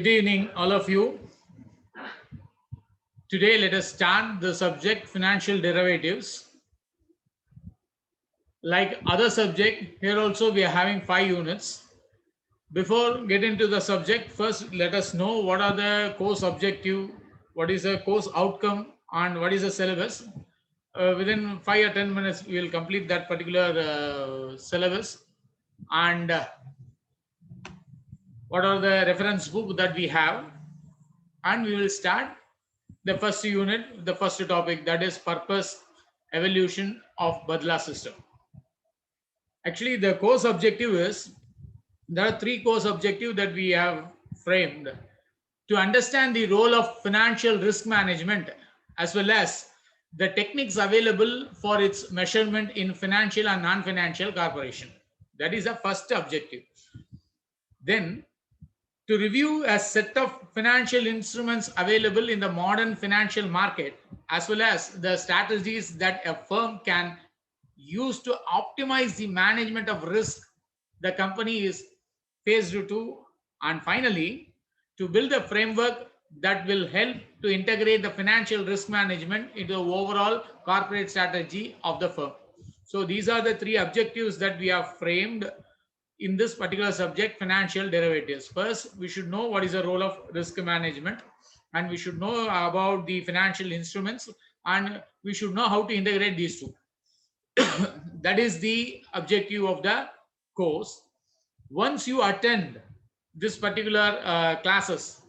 Good evening, all of you. Today, let us start the subject financial derivatives. Like other subject, here also we are having 5 units. Before getting to the subject, first let us know what are the course objective, what is the course outcome, and what is the syllabus. Within 5 or 10 minutes, we will complete that particular syllabus. And what are the reference book that we have, and we will start the first unit, the first topic, that is purpose evolution of Badla system. Actually, the course objective is, there are three course objectives that we have framed to understand the role of financial risk management as well as the techniques available for its measurement in financial and non-financial corporation. That is the first objective. Then to review a set of financial instruments available in the modern financial market, as well as the strategies that a firm can use to optimize the management of risk the company is faced to, and finally, to build a framework that will help to integrate the financial risk management into the overall corporate strategy of the firm. So these are the three objectives that we have framed in this particular subject, financial derivatives. First, we should know what is the role of risk management, and we should know about the financial instruments, and we should know how to integrate these two. That is the objective of the course. Once you attend this particular classes,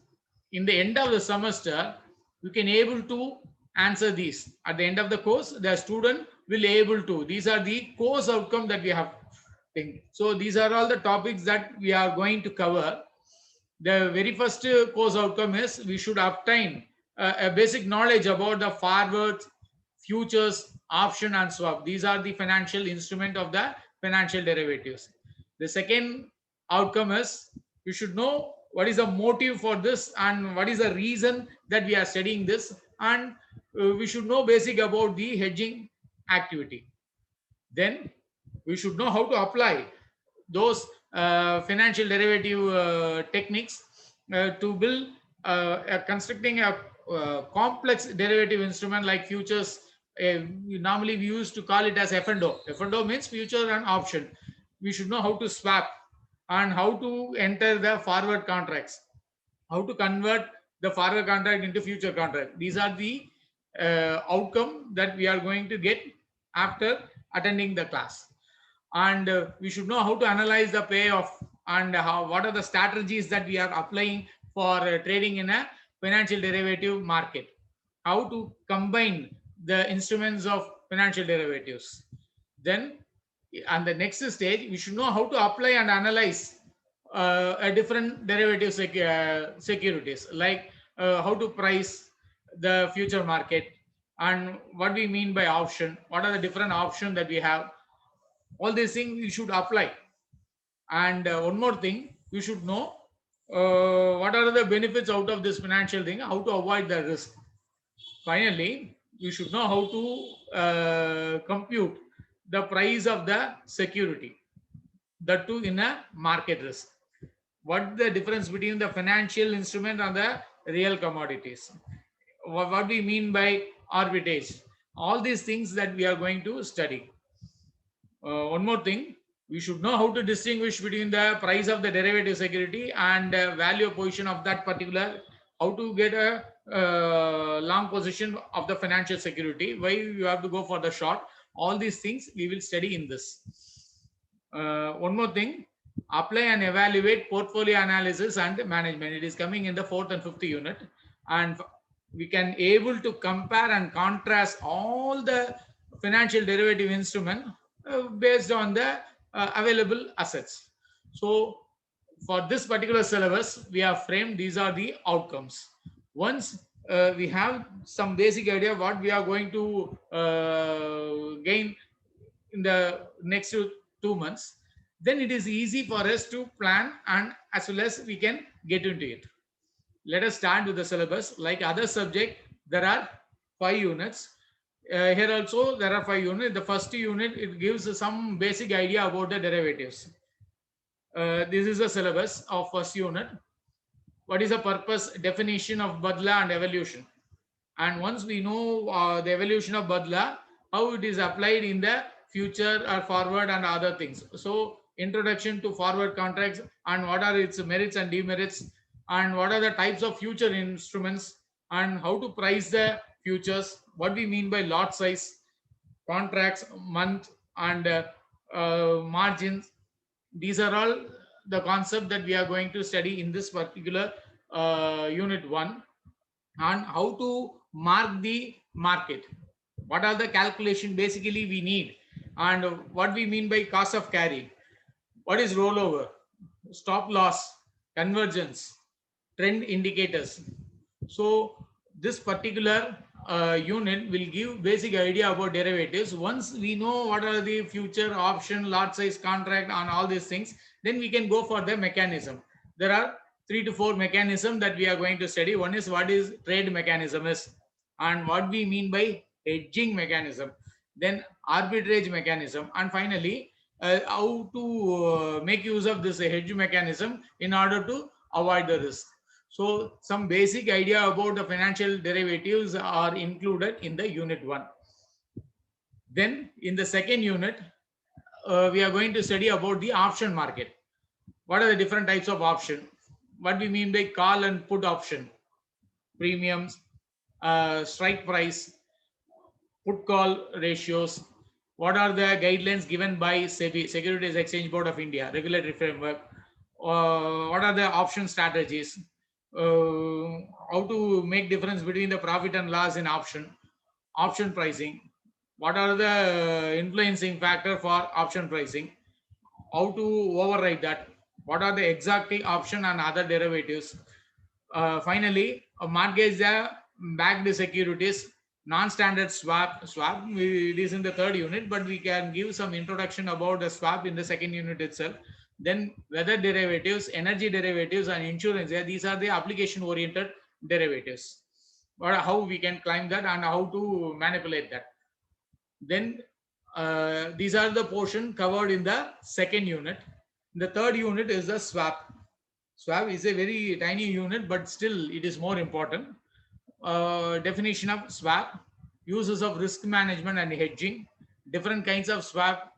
in the end of the semester, you can able to answer these. At the end of the course, the student will able to. These are the course outcome that we have. So these are all the topics that we are going to cover. The very first course outcome is we should obtain a basic knowledge about the forwards, futures, option and swap. These are the financial instrument of the financial derivatives. The second outcome is we should know what is the motive for this and what is the reason that we are studying this, and we should know basic about the hedging activity. Then we should know how to apply those financial derivative techniques to build constructing a complex derivative instrument like futures. Normally we used to call it as F&O. F&O means future and option. We should know how to swap and how to enter the forward contracts, how to convert the forward contract into future contract. These are the outcome that we are going to get after attending the class. And we should know how to analyze the payoff and what are the strategies that we are applying for trading in a financial derivative market, how to combine the instruments of financial derivatives. Then on the next stage, we should know how to apply and analyze a different derivative securities, like how to price the future market and what we mean by option, what are the different options that we have. All these things we should apply. And one more thing, you should know what are the benefits out of this financial thing, how to avoid the risk. Finally, you should know how to compute the price of the security, that too in a market risk. What the difference between the financial instrument and the real commodities, what we mean by arbitrage, all these things that we are going to study. One more thing, we should know how to distinguish between the price of the derivative security and value position of that particular, how to get a long position of the financial security, why you have to go for the short. All these things we will study in this. One more thing, apply and evaluate portfolio analysis and management. It is coming in the fourth and fifth unit, and we can able to compare and contrast all the financial derivative instrument based on the available assets. So for this particular syllabus, we have framed these are the outcomes. Once we have some basic idea what we are going to gain in the next 2 months, then it is easy for us to plan and as well as we can get into it. Let us start with the syllabus. Like other subject, there are 5 units. Here also there are 5 units. The first unit, it gives some basic idea about the derivatives. This is the syllabus of first unit. what is the purpose definition of Badla and evolution. And once we know the evolution of Badla, how it is applied in the future or forward and other things. So introduction to forward contracts and what are its merits and demerits, and what are the types of future instruments, and how to price the futures, what we mean by lot size, contracts, month, and margins. These are all the concept that we are going to study in this particular unit 1. And how to mark the market, what are the calculation basically we need, and what we mean by cost of carry, what is rollover, stop loss, convergence, trend indicators. So this particular unit will give basic idea about derivatives. Once we know what are the future option, lot size, contract, and all these things, then we can go for the mechanism. There are 3 to 4 mechanism that we are going to study. One is what is trade mechanism is, and what we mean by hedging mechanism, then arbitrage mechanism, and finally how to make use of this hedge mechanism in order to avoid the risk. So some basic idea about the financial derivatives are included in the unit 1. Then in the second unit, we are going to study about the option market. What are the different types of option? What we mean by call and put option, premiums, strike price, put call ratios. What are the guidelines given by SEBI, Securities Exchange Board of India, regulatory framework? What are the option strategies? How to make difference between the profit and loss in option pricing? What are the influencing factor for option pricing? How to override that? What are the exotic option and other derivatives? Finally, a mortgage backed securities, non-standard swap. It is in the third unit, but we can give some introduction about the swap in the second unit itself. Then weather derivatives, energy derivatives, and insurance. Yeah, these are the application-oriented derivatives. Or how we can climb that and how to manipulate that. Then these are the portion covered in the second unit. The third unit is the swap. Swap is a very tiny unit, but still it is more important. Definition of swap, uses of risk management and hedging, different kinds of swap,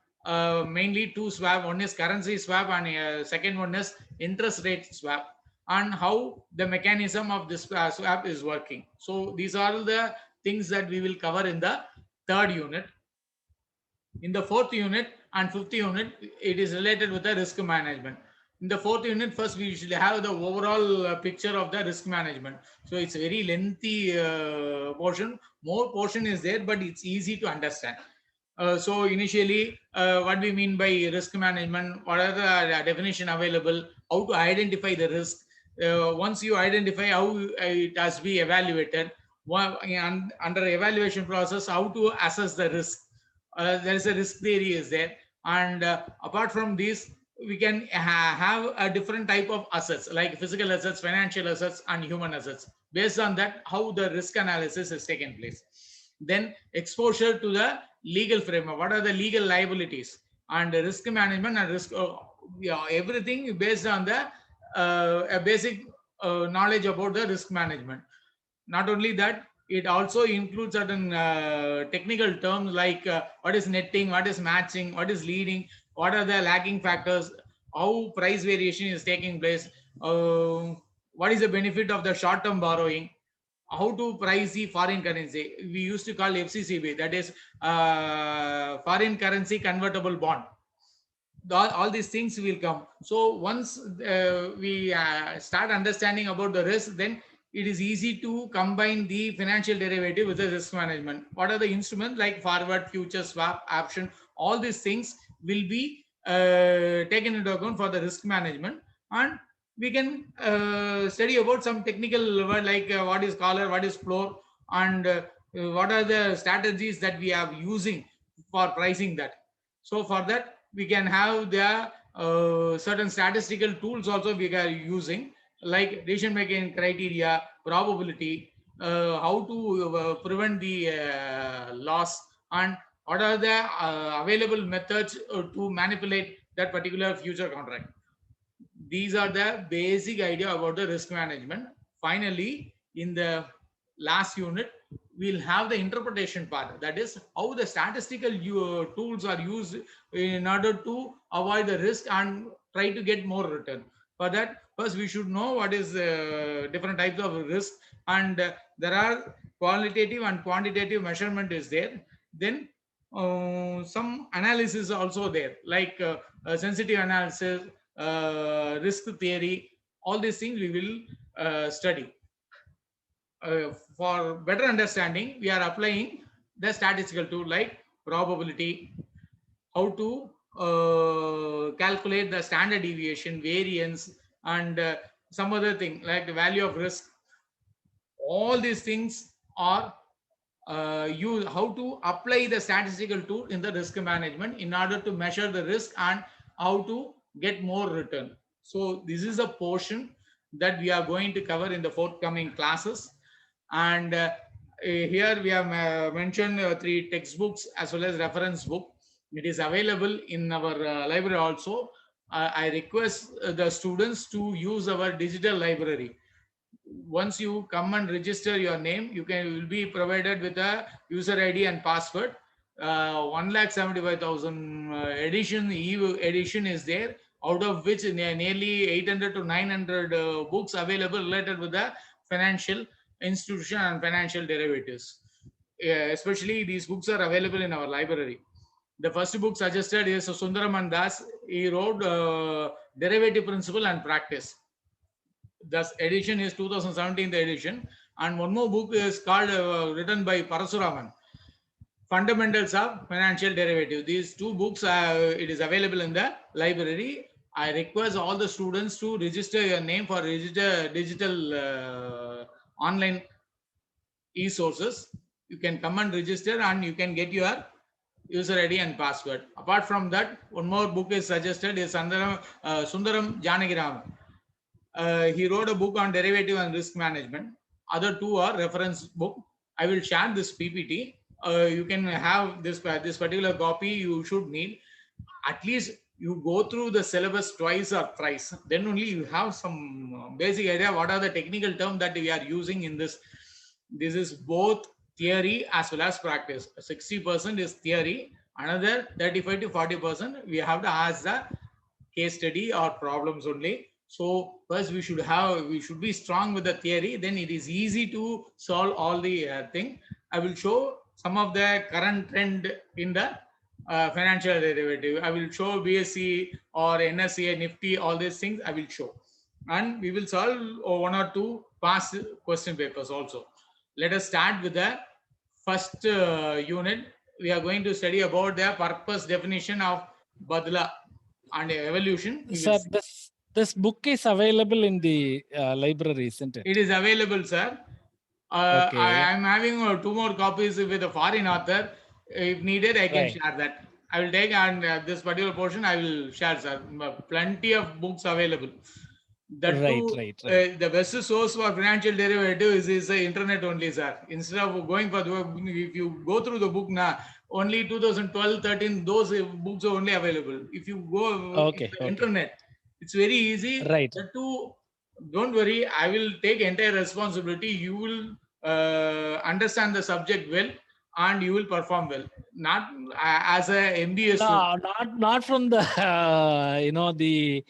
mainly 2 swap. One is currency swap and second one is interest rate swap, and how the mechanism of this swap is working. So these are the things that we will cover in the third unit. In the fourth unit and fifth unit, it is related with the risk management. In the fourth unit, first we should have the overall picture of the risk management. So it's a very lengthy portion. More portion is there, but it's easy to understand. So initially, what we mean by risk management, what are the definition available, how to identify the risk. Once you identify how it has to be evaluated, under evaluation process, how to assess the risk. There is a risk theory is there, and apart from this, we can have a different type of assets like physical assets, financial assets, and human assets. Based on that, how the risk analysis is taken place. Then exposure to the legal framework, what are the legal liabilities, and risk management and risk, everything based on the a basic knowledge about the risk management. Not only that, it also includes certain technical terms like what is netting, what is matching, what is leading, what are the lagging factors, how price variation is taking place, what is the benefit of the short-term borrowing, how to price the foreign currency. We used to call FCCB, that is foreign currency convertible bond. All these things will come. So once we start understanding about the risk, then it is easy to combine the financial derivative with the risk management. What are the instruments like forward, future, swap, option? All these things will be taken into account for the risk management, and we can study about some technical word like what is collar, what is floor, and what are the strategies that we are using for pricing that. So for that, we can have the certain statistical tools also we are using, like decision making criteria, probability, how to prevent the loss, and what are the available methods to manipulate that particular future contract. These are the basic idea about the risk management. Finally, in the last unit, we'll have the interpretation part. That is how the statistical tools are used in order to avoid the risk and try to get more return. For that, first we should know what is different types of risk, and there are qualitative and quantitative measurement is there. Then some analysis also there, like sensitive analysis, risk theory. All these things we will study. For better understanding, we are applying the statistical tool like probability, how to calculate the standard deviation, variance, and some other thing like the value of risk. All these things are use how to apply the statistical tool in the risk management in order to measure the risk and how to get more return. So this is a portion that we are going to cover in the forthcoming classes. And here we have mentioned 3 textbooks as well as reference book. It is available in our library also. I request the students to use our digital library. Once you come and register your name, you will be provided with a user ID and password. 1,75,000 edition edition is there, out of which nearly 800 to 900 books available related with the financial institution and financial derivatives. Especially these books are available in our library. The first book suggested is Sundaram Das. He wrote Derivative Principle and Practice. This edition is 2017 edition, and one more book is called written by Parasuraman, Fundamentals of Financial Derivative. These 2 books it is available in the library. I request all the students to register your name for digital online e-sources. You can come and register and you can get your user ID and password. Apart from that, one more book is suggested is Sundaram Janagiram. He wrote a book on derivative and risk management. Other 2 are reference book. I will share this PPT. You can have this particular copy. You should need at least you go through the syllabus twice or thrice. Then only you have some basic idea what are the technical terms that we are using in this. This is both theory as well as practice. 60% is theory. Another 35 to 40% we have to ask the case study or problems only. So first we should be strong with the theory. Then it is easy to solve all the thing. I will show some of the current trend in the financial derivative. I will show BSE or NSE, Nifty, all these things I will show. And we will solve 1 or 2 past question papers also. Let us start with the first unit. We are going to study about the purpose definition of Badla and evolution. Sir, this book is available in the library, isn't it? It is available, sir. Okay. I am having 2 more copies with a foreign author. If needed, I can share that. I will take, and this particular portion I will share, sir. Plenty of books available. Right. The best source for financial derivative is the internet only, sir. Instead of going for the, if you go through the book now, only 2012, 13, those books are only available. If you go internet, it's very easy. Right. Don't worry, I will take entire responsibility. You will understand the subject well and you will perform well. Not as a MBA student. Not from the the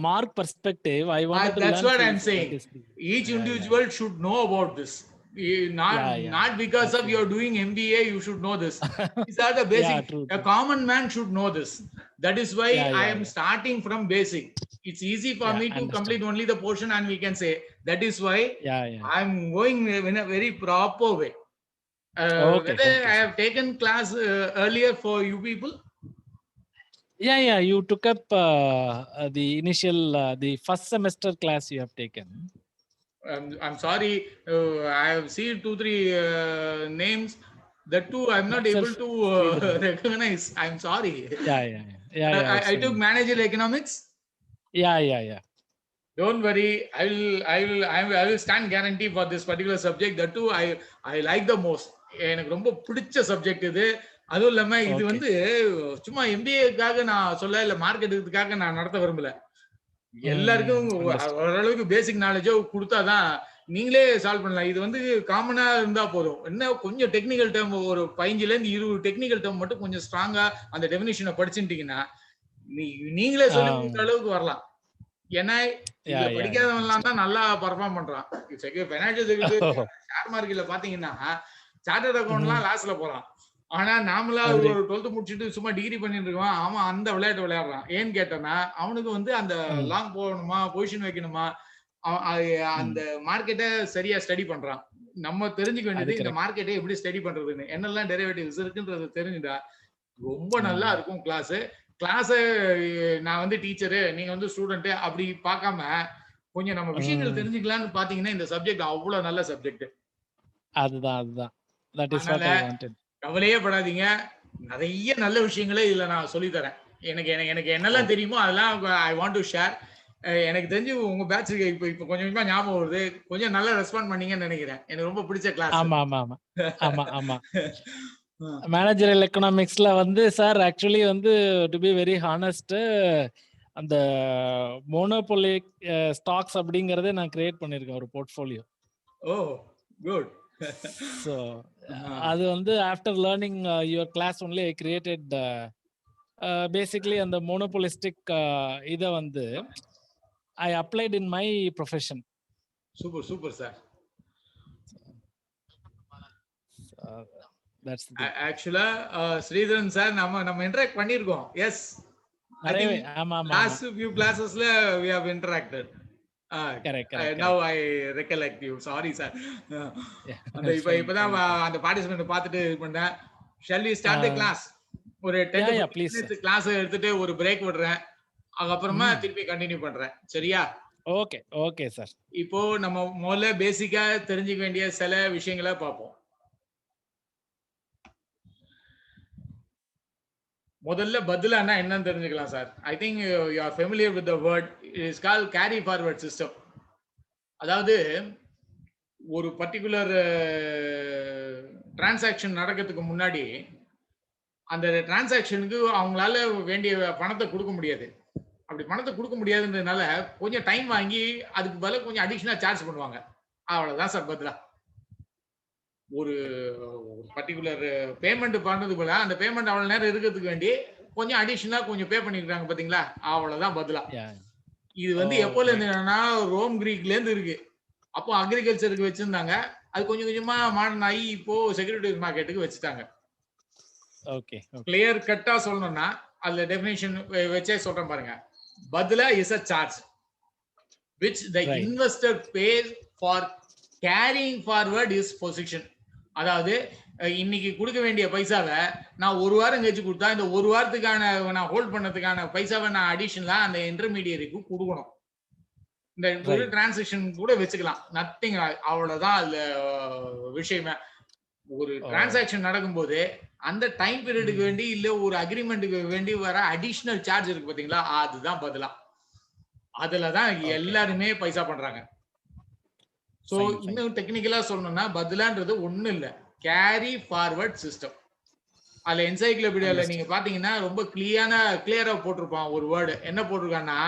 mark perspective. I want to that's what I'm saying. Each individual should know about this. Not because of you're doing MBA, you should know this. These are the basic. True. A common man should know this. That is why I am starting from basic. It's easy for me to complete only the portion, and we can say that is why I'm going in a very proper way. I have taken class earlier for you people. Yeah. You took up the initial, the first semester class you have taken. I'm sorry. I have seen 2-3 names. That too, I'm not able to recognize. I'm sorry. Yeah. I took managerial economics. Yeah. Don't worry. I will stand guarantee for this particular subject. That too, I like the most. எனக்கு ரொம்ப பிடிச்ச subject இது. அதுவும் இல்லாம இது வந்து சும்மா MBA க்காக நான் சொல்ல இல்ல மார்க் எடுக்கிறதுக்காக நான் நடத்த விரும்பல. எல்லாருக்கும் Understood. ஓரளவுக்கு பேசிக் நாலேஜோ கொடுத்தாதான் நீங்களே சால்வ் பண்ணலாம். இது வந்து காமனா இருந்தா போதும். என்ன கொஞ்சம் டெக்னிக்கல் டேர்ம் ஒரு 15ல இருந்து 20 டெக்னிக்கல் டேர்ம் மட்டும் கொஞ்சம் ஸ்ட்ராங்கா அந்த டெஃபினிஷனை படிச்சுட்டீங்கன்னா நீங்களே சொல்லி கொடுக்குற அளவுக்கு வரலாம். ஏன்னா இதுல Yeah, yeah, yeah. படிக்காதவன்லாம் தான் நல்லா பர்ஃபார்ம் பண்றான். ஃபைனான்சியல் செக்யூரிட்டி Oh, ஷேர் மார்க்கெட்ல பாத்தீங்கன்னா சார்ட்டர்ட் mhm. அக்கௌண்ட்லாம் லாஸ்ல போறான். ஆனா நாமளா Agree. ஒரு 12th முடிச்சுட்டு சும்மா டிகிரி பண்ணிட்டு இருக்கோம். அவன் அந்த விளையாட்டு விளையாடுறான். ஏன்னு கேட்டோம்னா அவனுக்கு வந்து அந்த Mm, லாங் போகணுமா, பொசிஷன் வைக்கணுமா, அந்த mm. மார்க்கெட்டை சரியா ஸ்டடி பண்றான். நம்ம தெரிஞ்சுக்க அது வேண்டியது இந்த correct. மார்க்கெட்டை எப்படி ஸ்டடி பண்றதுன்னு, என்னெல்லாம் டெரிவேட்டிவ்ஸ் இருக்குன்றது தெரிஞ்சுட்டா ரொம்ப நல்லா Mm. இருக்கும் கிளாஸ். கிளாஸ நான் வந்து டீச்சரு, நீங்க வந்து ஸ்டூடெண்ட் அப்படி பார்க்காம கொஞ்சம் நம்ம விஷயங்கள் Mm. தெரிஞ்சுக்கலாம்னு பாத்தீங்கன்னா இந்த சப்ஜெக்ட் அவ்வளவு நல்ல சப்ஜெக்ட். அதுதான். That is அதனால what I wanted. கவலையே படாதீங்க. நிறைய நல்ல விஷயங்களே இதுல நான் சொல்லி தரேன். எனக்கு எனக்கு எனக்கு என்னெல்லாம் Oh, தெரியுமோ அதெல்லாம் ஐ வாண்ட் டு ஷேர். எனக்கு தெரிஞ்சு உங்க பேட்சுக்கு இப்ப கொஞ்சம் கொஞ்சமா ஞாபகம் வருது. கொஞ்சம் நல்லா ரெஸ்பாண்ட் பண்ணீங்கன்னு நினைக்கிறேன். எனக்கு ரொம்ப பிடிச்ச கிளாஸ். ஆமா. மேனேஜரியல் எக்கனாமிக்ஸ்ல வந்து சார் ஆக்சுவலி வந்து டு பி வெரி ஹானஸ்ட் அந்த மோனோபோலிக் ஸ்டாக்ஸ் அப்படிங்கறதே நான் கிரியேட் பண்ணிருக்கேன் ஒரு போர்ட்ஃபோலியோ. ஓ குட். ஸோ அது வந்து after learning your class only I created basically அந்த மோனோபோலிஸ்டிக் இதை வந்து I applied in my profession. Super sir. That's the actually Sridharan sir நம்ம இன்டராக்ட் பண்ணிருக்கோம். எஸ், ஐ திங்க் ஆமா லாஸ்ட் few classes ல we have interacted. correct. Now I recollect you. Sorry sir. அந்த இப்பதான் அந்த பார்ட்டிசிபென்ட் பார்த்துட்டு இது பண்ணேன். Shall we start the class? ஒரு 10 to 15 minutes கிளாஸ் எடுத்துட்டு ஒரு பிரேக் விடுறேன். அதுக்கப்புறமா திருப்பி கண்டினியூ பண்றேன். சரியா? Okay sir. இப்போ நம்ம முதல்ல பேசிக்கா தெரிஞ்சுக்க வேண்டிய சில விஷயங்களை பார்ப்போம். முதல்ல பதிலானா என்னன்னு தெரிஞ்சுக்கலாம் sir. I think you are familiar with the word. It is called carry forward system. அதாவது ஒரு பர்டிகுலர் டிரான்சாக்ஷன் நடக்கிறதுக்கு முன்னாடி அந்த டிரான்சாக்ஷனுக்கு அவங்களால வேண்டிய பணத்தை கொடுக்க முடியாது. அப்படி பணத்தை கொடுக்க முடியாதுன்றதுனால கொஞ்சம் டைம் வாங்கி அதுக்கு பதிலா கொஞ்சம் அடிஷனலா சார்ஜ் பண்ணுவாங்க. அவ்வளவுதான் சார் பதிலா. ஒரு பர்டிகுலர் பேமெண்ட் பண்றதுக்கு பதிலா அந்த பேமெண்ட் அவ்வளவு நேரம் இருக்கிறதுக்கு வேண்டி கொஞ்சம் அடிஷனலா கொஞ்சம் பே பண்ணிருக்காங்க பாத்தீங்களா, அவ்வளவுதான் பதிலா. இது வந்து எப்போல இருந்து என்னன்னா ரோம் கிரீக்ல இருந்து இருக்கு. அப்போ அக்ரிகல்ச்சருக்கு வச்சிருந்தாங்க. அது கொஞ்சம் கொஞ்சமா மாடர்ன் ஆகி இப்போ செக்யூரிட்டிஸ் மார்க்கெட்டுக்கு வச்சுட்டாங்க. ஓகே. கிளியர் கட்டா சொல்லணும்னா அதுல டெஃபினிஷன் வச்சே சொல்றேன் பாருங்க. பதிலா is a charge which the investor pays for carrying forward his position. அதாவது இன்னைக்கு கொடுக்க வேண்டிய பைசாவை நான் ஒரு வாரம் கழிச்சு கொடுத்தா இந்த ஒரு வாரத்துக்கான நான் ஹோல்ட் பண்ணதுக்கான பைசாவை நான் அடிஷனலா அந்த இன்டர்மீடியரிக்கு கொடுக்கணும். இந்த டிரான்சாக்ஷன் கூட வச்சுக்கலாம். நத்திங், அவ்வளவுதான் அதுல விஷயமே. ஒரு டிரான்சாக்ஷன் நடக்கும்போது அந்த டைம் பீரியடுக்கு வேண்டி இல்ல ஒரு அக்ரிமெண்ட்டுக்கு வேண்டி வர அடிஷனல் சார்ஜ் இருக்கு பாத்தீங்களா, அதுதான் பதிலா. அதுலதான் எல்லாருமே பைசா பண்றாங்க. சோ இன்னும் டெக்னிக்கலா சொல்லணும்னா பதிலான்றது ஒண்ணு இல்ல, கேரி ஃபார்வர்ட் சிஸ்டம். அதுல என்சைக்ளோபீடியால நீங்க பாத்தீங்கன்னா ரொம்ப கிளியரா போட்டிருப்பான் ஒரு வேர்டு. என்ன போட்டிருக்கான்னா,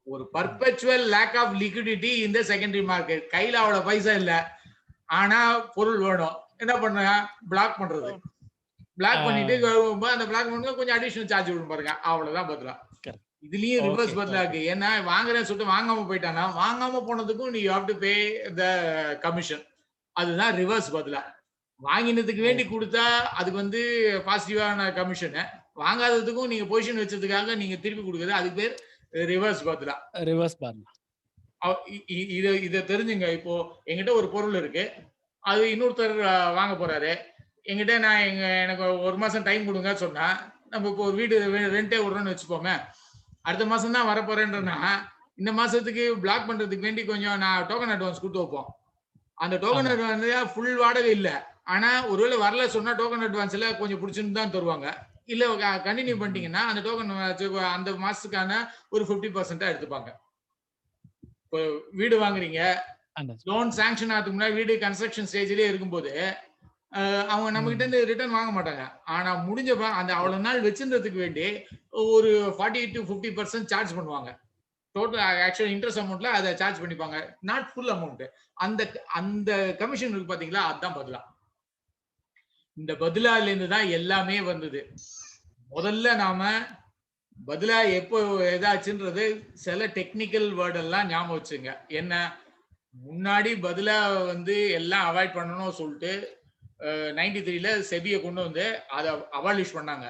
ஒரு பர்பெச்சுவல் லேக் ஆஃப் லிக்விடிட்டி இந்த செகண்டரி மார்க்கெட். கையில அவ்வளவு பைசா இல்ல, ஆனா பொருள் வேணும். என்ன பண்ண, பிளாக் பண்றது. பிளாக் பண்ணிட்டு அந்த பிளாக் பண்ணி கொஞ்சம் அடிஷனல் சார்ஜ் விடும் பாருங்க, அவ்வளவுதான் பதிலா. இதுலயும் ரிவர்ஸ் பதிலா இருக்கு. ஏன்னா வாங்குறேன்னு சொல்லிட்டு வாங்காம போயிட்டானா, வாங்காம போனதுக்கும் நீ have to pay the commission. அதுதான் ரிவர்ஸ் பதிலா. வாங்கினதுக்கு வேண்டி கொடுத்தா அதுக்கு வந்து பாசிட்டிவான கமிஷன், வாங்காததுக்கும் நீங்க பொசிஷன் வச்சதுக்காக நீங்க திருப்பி கொடுக்குறது அதுக்கு பேர் ரிவர்ஸ் பதிலா. இத தெரிஞ்சுங்க. இப்போ என்கிட்ட ஒரு பொருள் இருக்கு, அது இன்னொருத்தர் வாங்க போறாரு. என்கிட்ட நான் எனக்கு ஒரு மாசம் டைம் கொடுங்க சொன்னா, நம்ம இப்போ ஒரு வீடு ரெண்டே விடுறோம்னு வச்சுப்போமே, அடுத்த மாசம் தான் வரப்போறேன்றனா இந்த மாசத்துக்கு பிளாக் பண்றதுக்கு வேண்டி கொஞ்சம் நான் டோக்கன் அட்வான்ஸ் கொடுத்து வைப்போம். அந்த டோக்கன் அட்வான்ஸ் ஃபுல் வாடகை இல்ல, ஆனா ஒருவேளை வரல சொன்னா டோக்கன் அட்வான்ஸ்ல கொஞ்சம் பிடிச்சிருந்து தான் தருவாங்க. இல்ல கண்டினியூ பண்ணிட்டீங்கன்னா அந்த டோக்கன் அந்த மாசத்துக்கான ஒரு 50% எடுத்துப்பாங்க. இப்போ வீடு வாங்குறீங்க, லோன் சாங்ஷன் ஆகிறதுக்கு முன்னாடி வீடு கன்ஸ்ட்ரக்ஷன் ஸ்டேஜ்லயே இருக்கும்போது அவங்க நம்ம கிட்ட இருந்து ரிட்டர்ன் வாங்க மாட்டாங்க. ஆனா முடிஞ்சப்ப அந்த அவ்வளவு நாள் வச்சிருந்ததுக்கு வேண்டி ஒரு 40 to 50% சார்ஜ் பண்ணுவாங்க. டோட்டல் ஆக்சுவல் இன்ட்ரெஸ்ட் அமௌண்ட்ல அதை சார்ஜ் பண்ணிப்பாங்க, நாட் ஃபுல் அமௌண்ட். அந்த அந்த கமிஷன் இருக்கு பாத்தீங்களா, அதுதான் பதிலா. இந்த பதிலால இருந்து தான் எல்லாமே வந்தது. முதல்ல நாம பதிலா எப்போ ஏதாச்சுன்றது சில டெக்னிக்கல் வேர்ட் எல்லாம் ஞாபகம் வச்சுங்க. என்ன, முன்னாடி பதிலா வந்து எல்லாம் அவாய்ட் பண்ணணும் சொல்லிட்டு 93ல செபியை கொண்டு வந்து அதை அபாலிஷ் பண்ணாங்க.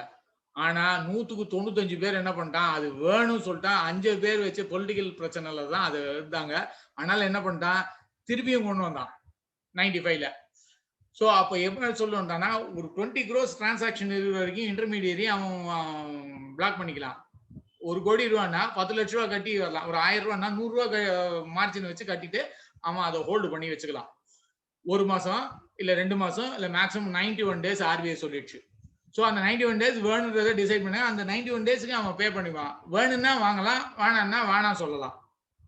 ஆனா 100க்கு 95 பேர் என்ன பண்ணிட்டான், அது வேணும்னு சொல்லிட்டான். 5 பேர் வச்சு பொலிட்டிக்கல் பிரச்சனைல தான் அது இருந்தாங்க. அதனால என்ன பண்ணிட்டான், திருப்பியும் கொண்டு வந்தான் 95ல. ஸோ அப்போ எப்ப சொல்ல வந்தானா, ஒரு 20 crores டிரான்சாக்ஷன் இருக்கிற வரைக்கும் இன்டர்மீடியரி அவன் பிளாக் பண்ணிக்கலாம். 1 கோடி ரூபான்னா 10 லட்ச ரூபா கட்டி வரலாம். ஒரு 1000 ரூபான்னா 100 ரூபா மார்ஜின் வச்சு கட்டிட்டு அவன் அதை ஹோல்டு பண்ணி வச்சுக்கலாம். 1 மாசம் இல்ல 2 மாசம் இல்ல மேக்ஸிமம் 91 டேஸ் ஆர்பிஐ சொல்லிடுச்சு. ஸோ அந்த 91 டேஸ் வேணுன்றதை டிசைட் பண்ண அந்த 91 டேஸ்க்கு அவன் பே பண்ணிப்பான். வேணும்னா வாங்கலாம், வேணாம்னா வேணாம் சொல்லலாம்,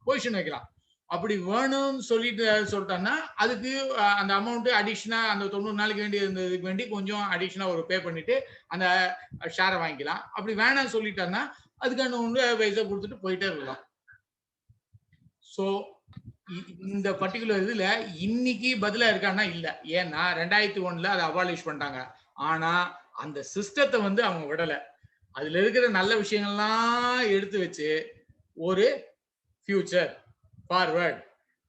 பொசிஷன் வைக்கலாம். அப்படி வேணும்னு சொல்லிட்டான்னா அதுக்கு அந்த அமௌண்ட் அடிஷனா அந்த 90 நாளைக்கு வேண்டி இருந்ததுக்கு வேண்டி கொஞ்சம் அடிஷனா ஒரு பே பண்ணிட்டு அந்த ஷேரை வாங்கிக்கலாம். அப்படி வேணாம் சொல்லிட்டான்னா அதுக்கான ஒன்று பைசா கொடுத்துட்டு போயிட்டே இருக்கலாம். ஸோ இந்த பர்டிகுலர் இதுல இன்னைக்கு பதிலா இருக்கான்னா இல்ல. ஏன்னா 2001ல அதை அபாலிஷ் பண்ணிட்டாங்க. ஆனா அந்த சிஸ்டத்தை வந்து அவங்க விடல. அதுல இருக்கிற நல்ல விஷயங்கள்லாம் எடுத்து வச்சு ஒரு ஃபியூச்சர், ஃபார்வர்ட்,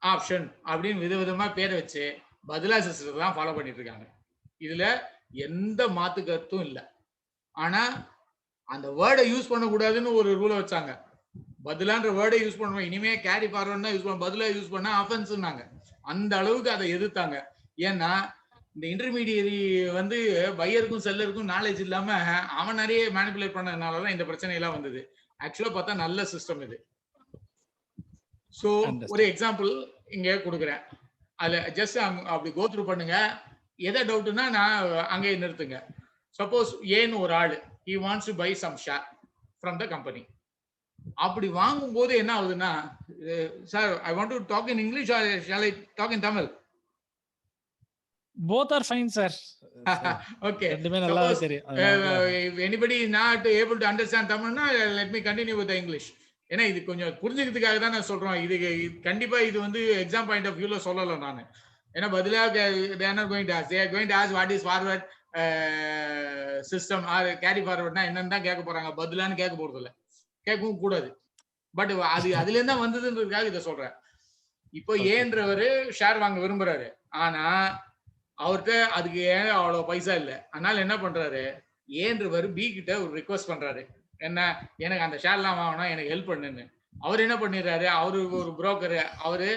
ஆப்ஷன் அப்படின்னு விதவிதமா பேரை வச்சு பதிலா சிஸ்டத்தை தான் ஃபாலோ பண்ணிட்டு இருக்காங்க. இதுல எந்த மாத்து கருத்தும் இல்லை. ஆனா அந்த வேர்டை யூஸ் பண்ணக்கூடாதுன்னு ஒரு ரூலை வச்சாங்க. பதிலான்ற வேர்டை யூஸ் பண்ணுவோம், இனிமே கேரி ஃபார்வர்ட் யூஸ் பண்ண, பதிலா யூஸ் பண்ணா ஆஃபென்ஸ்னாங்க. அந்த அளவுக்கு அதை எதிர்த்தாங்க. ஏன்னா இந்த இன்டர்மீடியரி வந்து பையருக்கும் செல்லருக்கும் நாலேஜ் இல்லாம அவன் நிறைய மேனிபுலேட் பண்ணதுனாலதான் இந்த பிரச்சனை எல்லாம் வந்தது. ஆக்சுவலா பார்த்தா நல்ல சிஸ்டம் இது. ஸோ ஒரு எக்ஸாம்பிள் இங்க கொடுக்குறேன், அதுல ஜஸ்ட் அப்படி கோ த்ரூ பண்ணுங்க. எதை டவுட்னா நான் அங்கே நிறுத்துங்க. சப்போஸ் ஏன்னு ஒரு ஆளு he wants to buy some share from the company. அப்படி வாங்கும் போது என்ன ஆகுதுன்னா, sir I want to talk in English or shall I talk in Tamil? Both are fine, sir. Okay. ரெண்டுமே நல்லாவே தெரியும். If anybody is not able to understand Tamil, let me continue with the English. ஏன்னா இது கொஞ்சம் புரிஞ்சுக்கிறதுக்காக தான் நான் சொல்றோம். இது கண்டிப்பா இது வந்து எக்ஸாம் பாயிண்ட் ஆஃப் வியூல சொல்லல நான். ஏன்னா பதிலா they are not going to ask. They are going to ask what is forward system or carry forwardனா என்னன்னு தான் கேட்க போறாங்க. பதிலான்னு கேட்க போறது இல்லை, கேட்கவும் கூடாது. பட் அது அதுல இருந்தா வந்ததுன்றதுக்காக இதை சொல்றேன். இப்போ ஏன்றவரு ஷேர் வாங்க விரும்புறாரு, ஆனா அவர்கிட்ட அதுக்கு ஏன் அவ்வளவு பைசா இல்லை. அதனால என்ன பண்றாரு, ஏன்றவர் பி கிட்ட ஒரு ரிக்வஸ்ட் பண்றாரு, என்ன எனக்கு அந்த ஷேர்லாம் வாங்கணும், எனக்கு ஹெல்ப் பண்ணுன்னு. அவர் என்ன பண்ணிடுறாரு, அவரு ஒரு புரோக்கர், அவரு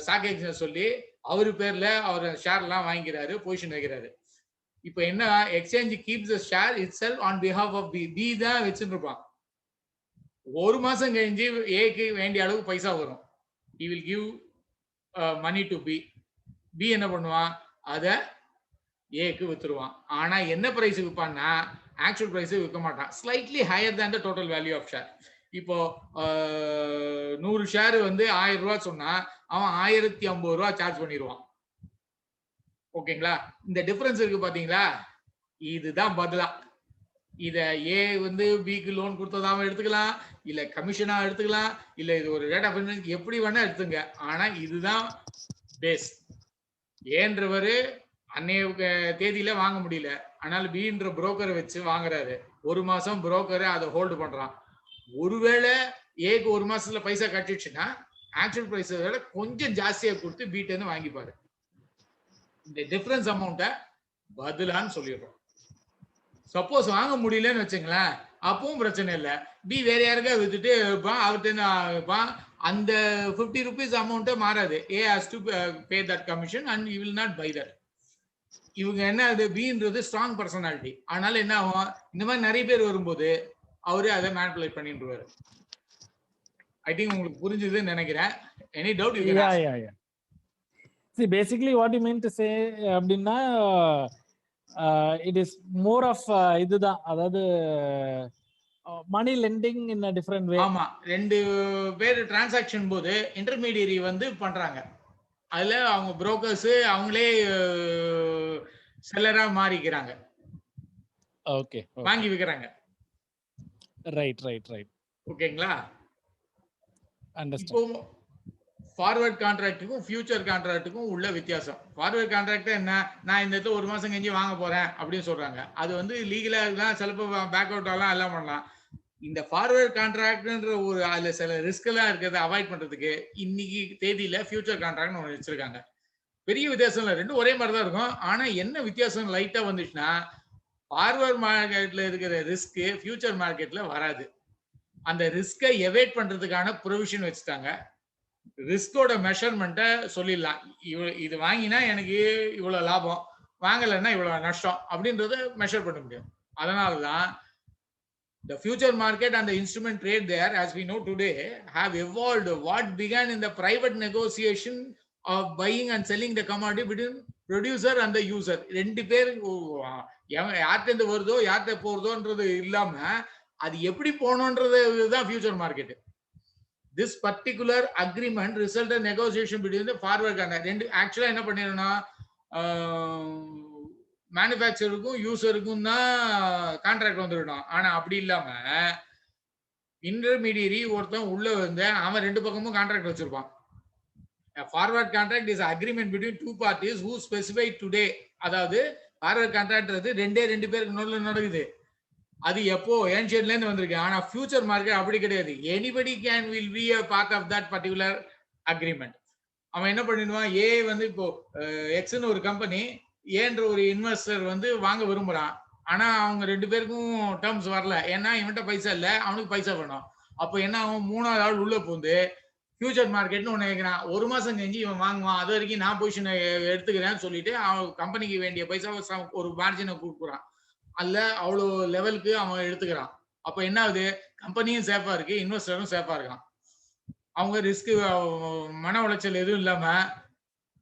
ஸ்டாக் எக்ஸ்சேஞ்ச் சொல்லி அவரு பேர்ல அவர் ஷேர்லாம் வாங்கிக்கிறாரு, பொசிஷன் வைக்கிறாரு. இப்போ என்ன, exchange keeps the share itself on behalf of B. B தான் வச்சுட்டு இருப்பான். ஒரு மாசம் கழிஞ்சு ஏக்கு வேண்டிய அளவுக்கு பைசா வரும். he will give money to B. B என்ன பண்ணுவான், அதை ஏக்கு வித்துருவான். ஆனா என்ன பிரைஸ் விற்பான்னா ஆக்சுவல் பிரைஸ் விற்க மாட்டான், slightly higher than the total value of share. இப்போ 100 ஷேர் வந்து 1000 ரூபாய் சொன்னா அவன் 1050 ரூபாய் சார்ஜ் பண்ணிடுவான். ஓகேங்களா? இந்த டிஃபரன்ஸ் இருக்கு பாத்தீங்களா, இதுதான் பதிலா. இத ஏ வந்து பிக்கு லோன் கொடுத்ததாம எடுத்துக்கலாம், இல்ல கமிஷனா எடுத்துக்கலாம், இல்ல இது ஒரு ரேட் ஆஃப் இன்ட்ரெஸ்ட் எப்படி வேணா எடுத்துங்க. ஆனா இதுதான் பேஸ். ஏன்றவரு அன்னைய தேதியில வாங்க முடியல, அதனால பின்ற புரோக்கரை வச்சு வாங்குறாரு. ஒரு மாசம் புரோக்கர் அதை ஹோல்டு பண்றான். ஒருவேளை ஏக்கு ஒரு மாசத்துல பைசா கட்டிடுச்சுன்னா ஆக்சுவல் பிரைஸ் விட கொஞ்சம் ஜாஸ்தியா கொடுத்து பீட்ட இருந்து வாங்கிப்பாரு. இந்த டிஃபரன்ஸ் அமௌண்ட்டை பதிலான்னு சொல்லிடுறோம். சப்போஸ் வாங்க முடியலன்னு வச்சுங்களேன், அப்பவும் பிரச்சனை இல்லை, பி வேற யாருக்கா வித்துட்டு இருப்பான், அவர்கிட்ட இருப்பான். அந்த 50 rupees அமௌண்ட்டே மாறாது. A has to pay that commission and you will not pay that. இவங்க என்ன, அது பின்றது ஸ்ட்ராங் பர்சனாலிட்டி. அதனால என்ன ஆகும், இந்த மாதிரி நிறைய பேர் வரும்போது அவரு அதை மேனிபுலேட் பண்ணிடுவாரு. ஐ திங்க் உங்களுக்கு புரிஞ்சுதுன்னு நினைக்கிறேன். Any doubt you can ask. See, basically what you mean to say அப்படின்னா it is more of இதுதான், அதாவது money lending in a different way. ஆமா, ரெண்டு பேர் டிரான்சாக்ஷன் போது இன்டர்மீடியரி வந்து பண்றாங்க, அதுல அவங்க புரோக்கர்ஸ் அவங்களே செல்லரா மாறிக்கிறாங்க. ஓகே, வாங்கி விக்கிறாங்க. Right right right. ஓகேங்களா? இப்போ ஃபார்வர்ட் கான்ட்ராக்டுக்கும் ஃபியூச்சர் கான்ட்ராக்டுக்கும் உள்ள வித்தியாசம். ஃபார்வர்ட் கான்ட்ராக்ட் என்ன, நான் இந்த இடத்துல ஒரு மாசம் கழிஞ்சு வாங்க போறேன் அப்படின்னு சொல்றாங்க. அது வந்து லீகலா இருக்கலாம், சிலப்போ பேக் அவுட் ஆகலாம், எல்லாம் பண்ணலாம். இந்த ஃபார்வர்ட் கான்ட்ராக்ட்ன்ற ஒரு அதுல சில ரிஸ்க் எல்லாம் இருக்கிறத அவாய்ட் பண்றதுக்கு இன்னைக்கு தேதியில ஃபியூச்சர் கான்ட்ராக்ட்னு ஒன்று வச்சிருக்காங்க. பெரிய வித்தியாசம் இல்லை, ரெண்டும் ஒரே மாதிரி தான் இருக்கும். ஆனா என்ன வித்தியாசம் லைட்டா வந்துச்சுன்னா, ஃபார்வர்ட் மார்க்கெட்ல இருக்கிற ரிஸ்க் ஃபியூச்சர் மார்க்கெட்ல வராது. அந்த ரிஸ்கை எவேட் பண்றதுக்கான ப்ரொவிஷன் வச்சுட்டாங்க. ரிஸ்கோட மெஷர்மெண்ட்டை சொல்லிடலாம். இது வாங்கினா எனக்கு இவ்வளவு லாபம், வாங்கலைன்னா இவ்வளவு நஷ்டம் அப்படின்றத மெஷர் பண்ண முடியும். அதனாலதான் the future market and the instrument trade there, as we know today, have evolved. What began in the private negotiation of buying and selling the commodity between producer and the user. ரெண்டு பேர் யார்கிட்ட இருந்து வருதோ யார்கிட்ட போறதோன்றது இல்லாம அது எப்படி போகணுன்றது தான் future market. This particular agreement resulted in negotiation between the forward contract. ரெண்டு ஆக்சுவலா என்ன பண்ணிருந்தோம்னா, மேனுஃபேக்சருக்கும் யூசருக்கும் தான் கான்ட்ராக்ட் வந்துவிடும். ஆனா அப்படி இல்லாம இன்டர்மீடியரி ஒருத்தன் உள்ள வந்து அவன் ரெண்டு பக்கமும் கான்ட்ராக்ட் வச்சிருப்பான். Forward contract is agreement between two parties who specify today. அதாவது ஃபார்வர்ட் கான்ட்ராக்ட் ரெண்டு பேருக்கு நடுவில் நடக்குது. அது எப்போ ஏன்ஷியன்ட்ல இருந்து வந்திருக்கு. ஆனா ஃபியூச்சர் மார்க்கெட் அப்படி கிடையாது. Anybody can will be a part of that particular agreement. அவன் என்ன பண்ணிடுவான், ஏ வந்து இப்போ எக்ஸ்னு ஒரு கம்பெனி ஏன்ற ஒரு இன்வெஸ்டர் வந்து வாங்க விரும்புறான். ஆனா அவங்க ரெண்டு பேருக்கும் டேர்ம்ஸ் வரல. ஏன்னா இவன்கிட்ட பைசா இல்லை, அவனுக்கு பைசா வேணும். அப்போ என்ன ஆகும், மூணாவது ஆள் உள்ள போந்து ஃபியூச்சர் மார்க்கெட்னு ஒன்று வைக்கிறான். ஒரு மாசம் கழிஞ்சு இவன் வாங்குவான். அது வரைக்கும் நான் பொசிஷனை எடுத்துக்கிறேன்னு சொல்லிட்டு அவன் கம்பெனிக்கு வேண்டிய பைசா ஒரு மார்ஜினை கொடுக்குறான். அல்ல அவ்வளோ லெவலுக்கு அவன் எடுத்துக்கிறான். அப்போ என்ன ஆகுது, கம்பெனியும் சேஃபா இருக்கு, இன்வெஸ்டரும் சேஃபா இருக்கான். அவங்க ரிஸ்க் மன உளைச்சல் எதுவும் இல்லாம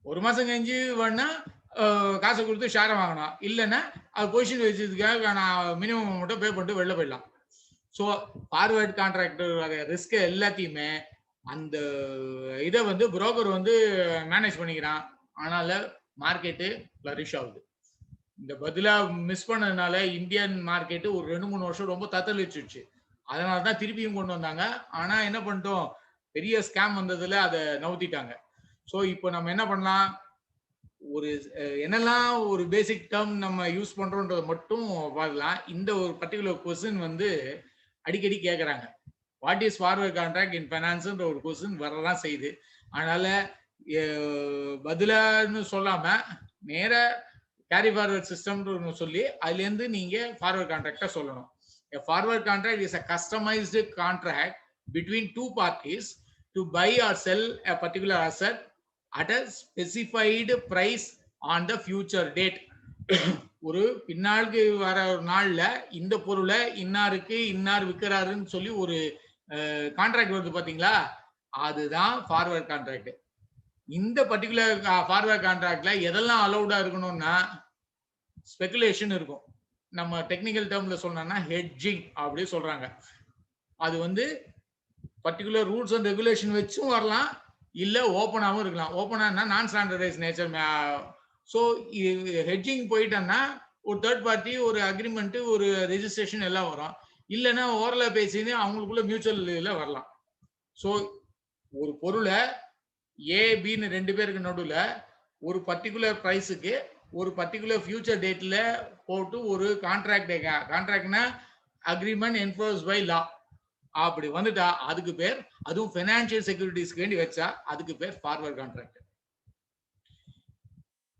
ஒரு மாசம் கழிஞ்சு வேணா காசை கொடுத்து ஷேரை வாங்கணும். இல்லைன்னா அது பொசிஷன் வச்சதுக்காக நான் மினிமம் மட்டும் பே பண்ணிட்டு வெளில போயிடலாம். ஸோ ஃபார்வர்ட் கான்ட்ராக்ட் ரிஸ்க் எல்லாத்தையுமே அந்த இதை வந்து புரோக்கர் வந்து மேனேஜ் பண்ணிக்கிறான். அதனால மார்க்கெட்டு ஃப்ளரிஷ் ஆகுது. இந்த பதிலா மிஸ் பண்ணதுனால இந்தியன் மார்க்கெட்டு ஒரு 2-3 வருஷம் ரொம்ப தத்தளிச்சிருச்சு. அதனாலதான் திருப்பியும் கொண்டு வந்தாங்க. ஆனா என்ன பண்ணிட்டோம், பெரிய ஸ்கேம் வந்ததுல அதை நவுத்திட்டாங்க. ஸோ இப்போ நம்ம என்ன பண்ணலாம், ஒரு என்னெல்லாம் ஒரு பேசிக் டேர்ம் நம்ம யூஸ் பண்றோன்றதை மட்டும் பார்க்கலாம். இந்த ஒரு பர்டிகுலர் கொஸ்டின் வந்து அடிக்கடி கேட்கறாங்க, வாட் இஸ் ஃபார்வர்ட் கான்ட்ராக்ட் இன் ஃபைனான்ஸ்ன்ற ஒரு கொஸ்டின் வரதான் செய்யுது. அதனால பதிலான்னு சொல்லாம நேர கேரி ஃபார்வர்ட் சிஸ்டம்னு சொல்லி அதுலேருந்து நீங்க ஃபார்வர்ட் கான்ட்ராக்டா சொல்லணும். A forward contract is a customized contract between two parties to buy or sell a particular asset at a specified price on the future date. ஒரு பின்னாளுக்கு வர ஒரு நாள்ல இந்த பொருளை இன்னாருக்கு இன்னார் விற்கிறாருன்னு சொல்லி ஒரு கான்ட்ராக்ட் வருது பாத்தீங்களா, அதுதான் ஃபார்வர்ட் கான்ட்ராக்ட். இந்த பர்டிகுலர் ஃபார்வர்ட் கான்ட்ராக்ட்ல எதெல்லாம் அலௌடா இருக்கணும்னா, ஸ்பெகுலேஷன் இருக்கும். நம்ம டெக்னிக்கல் டேர்ம்ல சொன்னோம்னா ஹெட்ஜிங் அப்படி சொல்றாங்க. அது வந்து பர்டிகுலர் ரூல்ஸ் அண்ட் ரெகுலேஷன் வச்சும் வரலாம், இல்ல ஓப்பனாகவும் இருக்கலாம். ஓப்பனா நான் ஸ்டாண்டர்டைஸ் நேச்சர். ஸோ ஹெட்ஜிங் போயிட்டோம்னா ஒரு தேர்ட் பார்ட்டி ஒரு அக்ரிமெண்ட் ஒரு ரெஜிஸ்ட்ரேஷன் எல்லாம் வரும். இல்லைன்னா ஓரலா பேசி அவங்களுக்குள்ள மியூச்சுவல் இதில் வரலாம். ஸோ ஒரு பொருளை ஏபின்னு ரெண்டு பேருக்கு நடுவில் ஒரு பர்டிகுலர் ப்ரைஸுக்கு ஒரு பர்டிகுலர் ஃபியூச்சர் டேட்ல போட்டு ஒரு கான்ட்ராக்ட்னா அக்ரிமெண்ட் என்ஃபோர்ஸ் பை லா அப்படி வந்துட்டா அதுக்கு பேர், அதுவும் ஃபைனான்சியல் செக்யூரிட்டிஸ்க்கு வேண்டி வச்சா அதுக்கு பேர் ஃபார்வர்ட் கான்ட்ராக்ட்.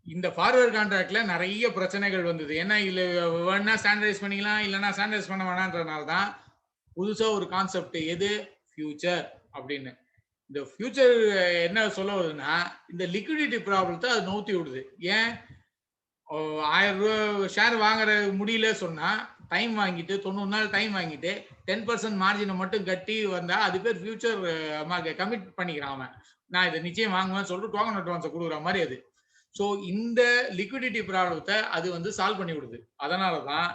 இந்த ஃபார்வர்ட் கான்ட்ராக்ட்ல நிறைய பிரச்சனைகள் வந்தது. ஏன்னா இல்ல வேணா ஸ்டாண்டர்டைஸ் பண்ணிக்கலாம், இல்லைன்னா ஸ்டாண்டர்டைஸ் பண்ண வேணான்றதுனால தான் புதுசா ஒரு கான்செப்ட் எது ஃபியூச்சர் அப்படின்னு. இந்த ஃபியூச்சர் என்ன சொல்ல வருதுன்னா, இந்த லிக்விடிட்டி ப்ராப்ளத்தை அது நோத்தி விடுது. ஏன் 1000 ரூபா ஷேர் வாங்குற முடியல சொன்னா டைம் வாங்கிட்டு 90 நாள் டைம் வாங்கிட்டு 10% மார்ஜினை மட்டும் கட்டி வந்தா அது பேர் ஃபியூச்சர் மார்க்கெட் கமிட் பண்ணிக்கிறான். அவன் நான் இதை நிச்சயம் வாங்குவேன்னு சொல்லிட்டு டோக்கன் அட்வான்ஸை கொடுக்குற மாதிரி அது. ஸோ இந்த லிக்விடிட்டி ப்ராப்ளத்தை அது வந்து சால்வ் பண்ணி விடுது. அதனால தான்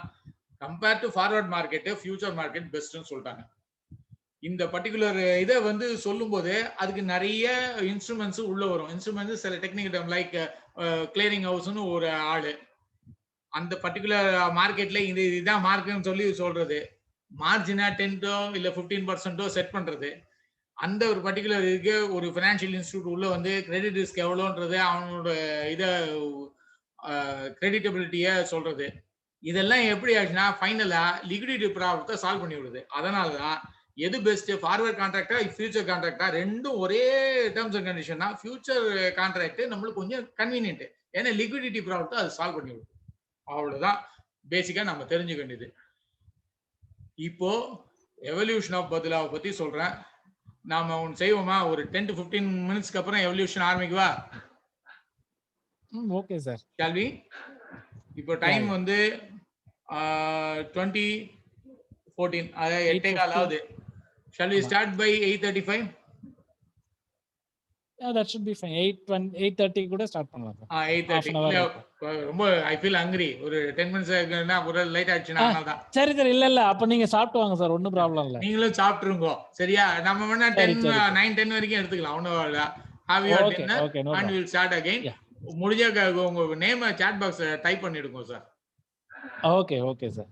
compare to forward market future market பெஸ்ட்னு சொல்லிட்டாங்க. இந்த பர்டிகுலர் இதை வந்து சொல்லும் போது அதுக்கு நிறைய இன்ஸ்ட்ருமெண்ட்ஸ் உள்ள வரும். இன்ஸ்ட்ருமெண்ட்ஸ் சில டெக்னிக்கல் டேர்ம் லைக் கிளியரிங் ஹவுஸ்னு ஒரு ஆளு அந்த பர்டிகுலர் மார்க்கெட்ல இதுதான் மார்க்குன்னு சொல்லி சொல்றது, மார்ஜினா 10% இல்ல 15% செட் பண்றது, அந்த ஒரு பர்டிகுலர் இதுக்கு ஒரு ஃபினான்ஷியல் இன்ஸ்டியூட் உள்ள வந்து கிரெடிட் ரிஸ்க் எவ்வளோன்றது, அவனோட இதை கிரெடிட்டபிலிட்டியை சொல்றது, இதெல்லாம் எப்படி ஆச்சுன்னா ஃபைனலா லிக்விடிட்டி ப்ராப்ளத்தை சால்வ் பண்ணி விடுது. அதனால தான் எது பெஸ்ட், ஃபார்வர்ட் கான்ட்ராக்டா ஃபியூச்சர் கான்ட்ராக்டா, ரெண்டும் ஒரே டேர்ம்ஸ் அண்ட் கண்டிஷன் தான். ஃபியூச்சர் கான்ட்ராக்ட் நம்மளுக்கு கொஞ்சம் கன்வீனியன்ட், ஏன்னா லிக்விடிட்டி ப்ராப்ளத்தை அது சால்வ் பண்ணி விடுது. அவ்வளவுதான் பேசிக்கா நம்ம தெரிஞ்சுக்க வேண்டியது. இப்போ எவல்யூஷன் ஆஃப் பத்லாவை பத்தி சொல்றேன். நாம ஒன்று செய்வோமா, ஒரு 10 to 15 மினிட்ஸ்க்கு அப்புறம் எவல்யூஷன் ஆரம்பிக்குவா? Okay sir. Shall we? இப்போ டைம் வந்து 20:14, அதாவது 8:15 ஆகுது. Shall we start by 8:35? that should be fine. 8:30 கூட ஸ்டார்ட் பண்ணலாம் சார். 8:30. ரொம்ப ஐ ஃபீல் ஹங்கிரி. ஒரு 10 மினிட்ஸ்னா ஒரு லைட் ஆயிடுச்சுனா அதனாலதான். சரி சார், இல்ல அப்ப நீங்க சாப்பிட்டு வாங்க சார், ஒன்னும் ப்ராப்ளம் இல்ல. நீங்களும் சாப்பிட்டுருங்க சரியா? நம்ம வேணா 9-10 வரைக்கும் எடுத்துக்கலாம், ஒன்னும் இல்ல. Have your dinner and we'll start again. முடிஞ்சா உங்க நேம் சாட் பாக்ஸ்ல டைப் பண்ணிடுங்க சார். Okay sir.